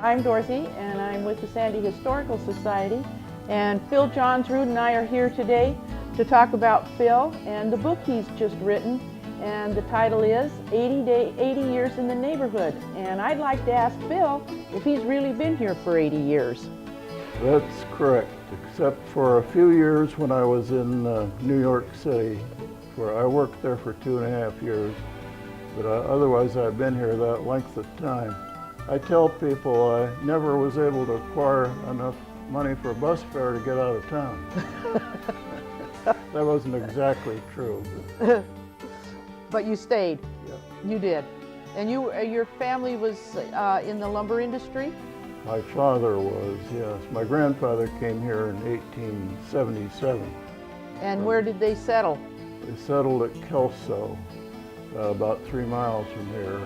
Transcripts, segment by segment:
I'm Dorothy, and I'm with the Sandy Historical Society. And Phil Jonsrud and I are here today to talk about Phil and the book he's just written. And the title is 80 Years in the Neighborhood. And I'd like to ask Phil if he's really been here for 80 years. That's correct, except for a few years when I was in New York City, where I worked there for 2.5 years. But otherwise I've been here that length of time. I tell people I never was able to acquire enough money for a bus fare to get out of town. That wasn't exactly true. But you stayed. Yeah. You did. And your family was in the lumber industry? My father was, yes. My grandfather came here in 1877. And where did they settle? They settled at Kelso, about 3 miles from here.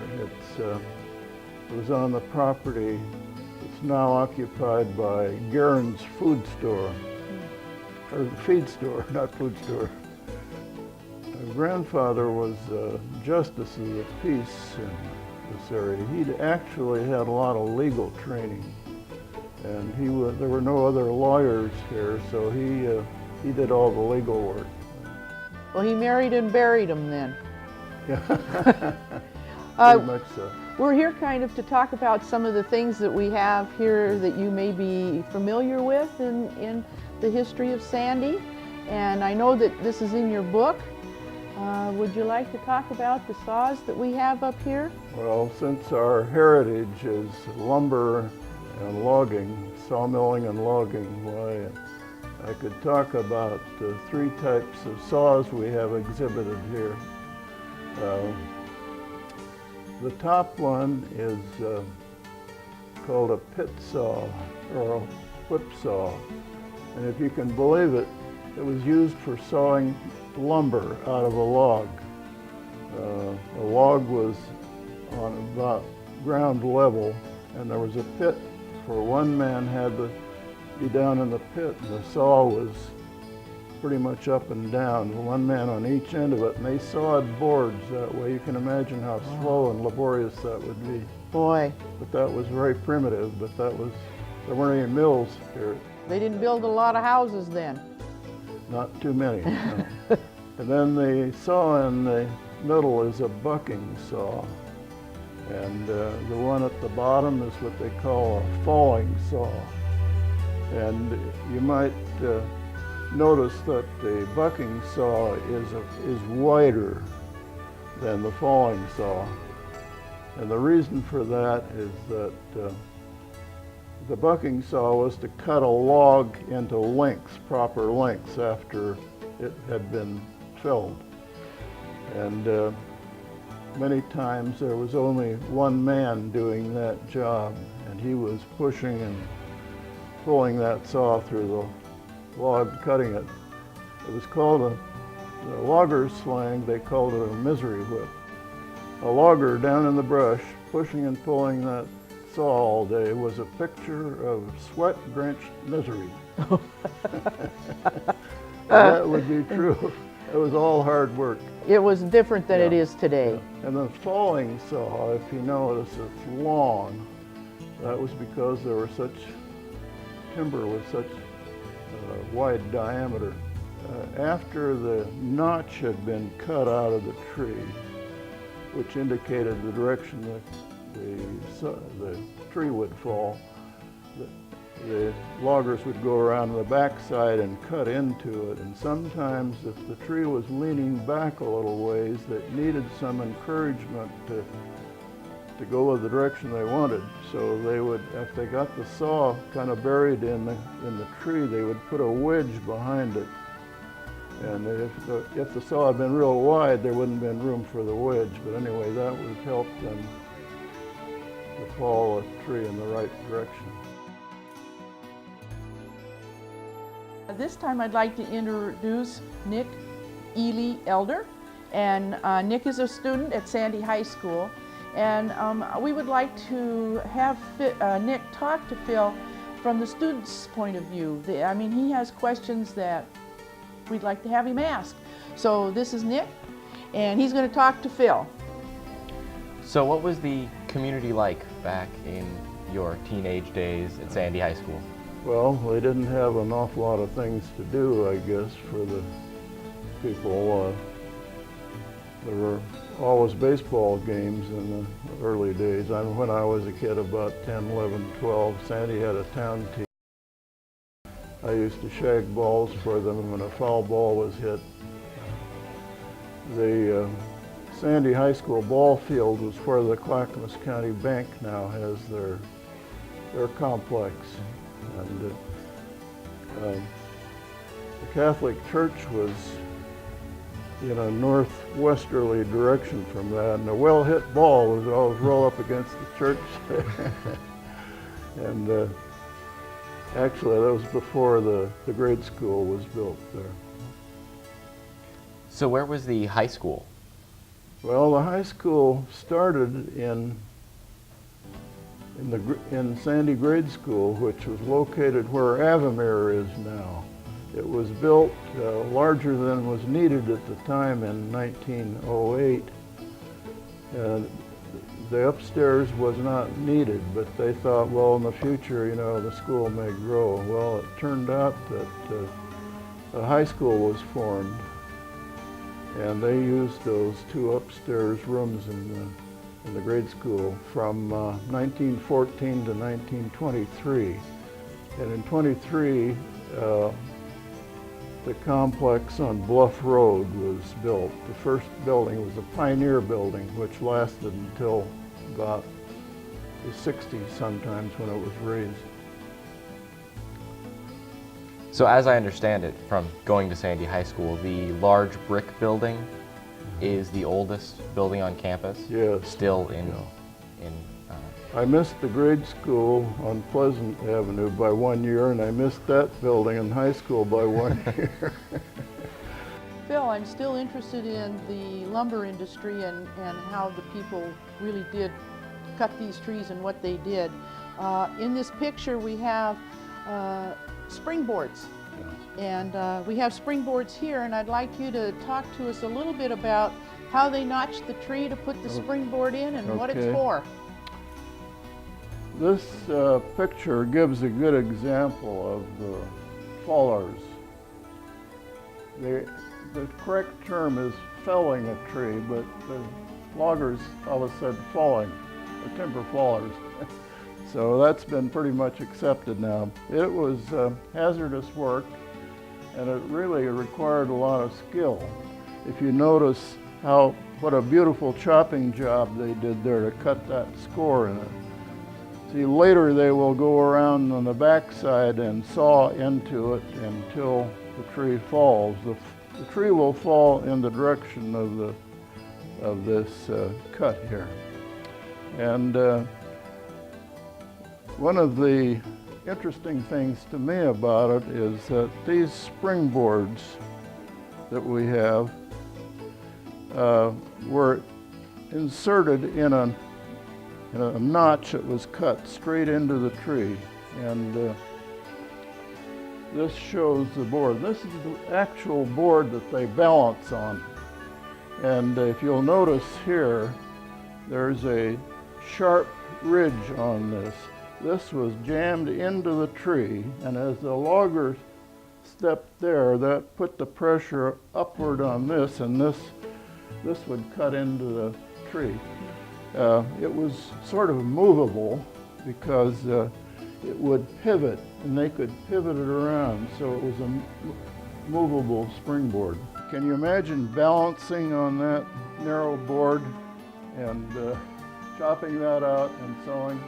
It was on the property that's now occupied by Guerin's Food Store, or feed store, not food store. My grandfather was justice of the peace in this area. He'd actually had a lot of legal training, and there were no other lawyers here, so he did all the legal work. Well, he married and buried him then. Yeah, pretty much so. We're here kind of to talk about some of the things that we have here that you may be familiar with in the history of Sandy. And I know that this is in your book. Would you like to talk about the saws that we have up here? Well, since our heritage is lumber and logging, sawmilling and logging, why, I could talk about the 3 types of saws we have exhibited here. The top one is called a pit saw or a whip saw. And if you can believe it, it was used for sawing lumber out of a log. The log was on about ground level, and there was a pit where one man had to be down in the pit, and the saw was pretty much up and down, one man on each end of it, and they sawed boards that way. You can imagine how slow and laborious that would be. Boy. But that was very primitive, but there weren't any mills here. They didn't build a lot of houses then. Not too many, no. And then the saw in the middle is a bucking saw. And the one at the bottom is what they call a falling saw. And you might notice that the bucking saw is wider than the falling saw. And the reason for that is that the bucking saw was to cut a log into lengths, proper lengths, after it had been felled. And many times there was only one man doing that job, and he was pushing and pulling that saw through the log, cutting it. It was called the logger's slang, they called it a misery whip. A logger down in the brush, pushing and pulling that saw all day, was a picture of sweat-drenched misery. That would be true. It was all hard work. It was different than Yeah. it is today. Yeah. And the falling saw, if you notice, it's long. That was because there were such timber with such wide diameter. After the notch had been cut out of the tree, which indicated the direction that the tree would fall, the loggers would go around the backside and cut into it. And sometimes if the tree was leaning back a little ways, that needed some encouragement to go the direction they wanted. So they would, if they got the saw kind of buried in the tree, they would put a wedge behind it. And if the saw had been real wide, there wouldn't have been room for the wedge. But anyway, that would help them to fall a tree in the right direction. This time I'd like to introduce Nick Ely Elder. And Nick is a student at Sandy High School. And we would like to have Nick talk to Phil from the student's point of view. I mean, he has questions that we'd like to have him ask. So this is Nick, and he's going to talk to Phil. So what was the community like back in your teenage days at Sandy High School? Well, they didn't have an awful lot of things to do, I guess, for the people. There were always baseball games in the early days. When I was a kid, about 10, 11, 12, Sandy had a town team. I used to shag balls for them when a foul ball was hit. The Sandy High School ball field was where the Clackamas County Bank now has their complex. And the Catholic Church was in a northwesterly direction from that, and a well-hit ball would always roll up against the church. And actually, that was before the grade school was built there. So where was the high school? Well, the high school started in Sandy Grade School, which was located where Avamere is now. It was built larger than was needed at the time in 1908. The upstairs was not needed, but they thought, well, in the future, you know, the school may grow. Well, it turned out that a high school was formed, and they used those two upstairs rooms in the grade school from 1914 to 1923. And in 23, the complex on Bluff Road was built. The first building was a Pioneer building, which lasted until about the 60s sometimes when it was raised. So as I understand it from going to Sandy High School, the large brick building is the oldest building on campus? Yes. Still in... Yeah. I missed the grade school on Pleasant Avenue by 1 year, and I missed that building in high school by 1 year. Phil, I'm still interested in the lumber industry and how the people really did cut these trees and what they did. In this picture we have springboards. And we have springboards here, and I'd like you to talk to us a little bit about how they notched the tree to put the springboard in and what it's for. This picture gives a good example of the fallers. The correct term is felling a tree, but the loggers always said falling, or timber fallers. So that's been pretty much accepted now. It was hazardous work, and it really required a lot of skill. If you notice what a beautiful chopping job they did there to cut that score in it. See, later they will go around on the backside and saw into it until the tree falls. The tree will fall in the direction of this cut here. And one of the interesting things to me about it is that these springboards that we have were inserted in a notch that was cut straight into the tree. And this shows the board. This is the actual board that they balance on. And if you'll notice here, there's a sharp ridge on this. This was jammed into the tree, and as the logger stepped there, that put the pressure upward on this, and this would cut into the tree. It was sort of movable because it would pivot, and they could pivot it around, so it was a movable springboard. Can you imagine balancing on that narrow board and chopping that out and sewing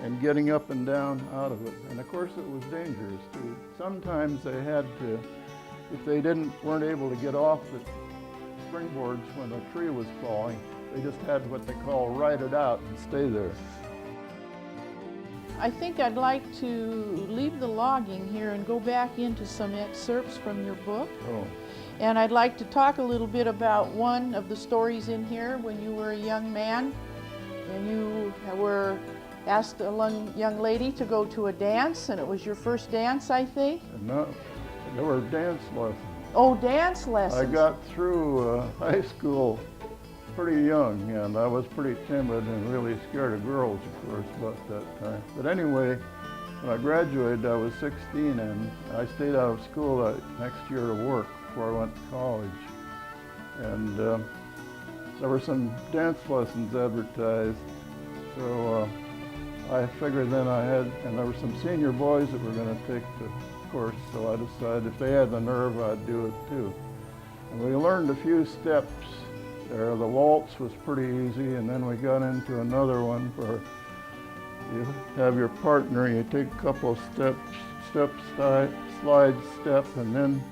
and getting up and down out of it? And of course it was dangerous too. Sometimes they had to, if they weren't able to get off the springboards when the tree was falling, they just had what they call ride it out and stay there. I think I'd like to leave the logging here and go back into some excerpts from your book. Oh. And I'd like to talk a little bit about one of the stories in here when you were a young man and you were asked a young lady to go to a dance, and it was your first dance, I think? No, there were dance lessons. Oh, dance lessons. I got through high school pretty young, and I was pretty timid and really scared of girls, of course, about that time. But anyway, when I graduated, I was 16, and I stayed out of school that next year to work before I went to college. And there were some dance lessons advertised, so I figured then and there were some senior boys that were going to take the course, so I decided if they had the nerve, I'd do it too. And we learned a few steps there. The waltz was pretty easy, and then we got into another one where you have your partner, you take a couple of steps, slide, step, and then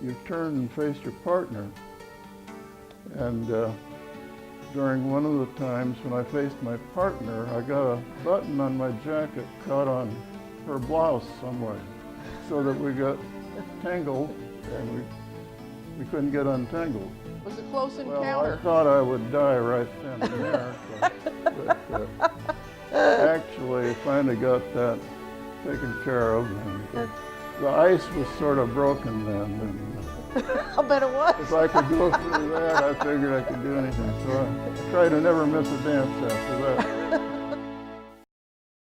you turn and face your partner. And during one of the times when I faced my partner, I got a button on my jacket caught on her blouse somewhere, so that we got tangled and we couldn't get untangled. It was a close Well, encounter. I thought I would die right then and there, but actually finally got that taken care of. And the ice was sort of broken then. And I'll bet it was. if I could go through that, I figured I could do anything. So I tried to never miss a dance after that.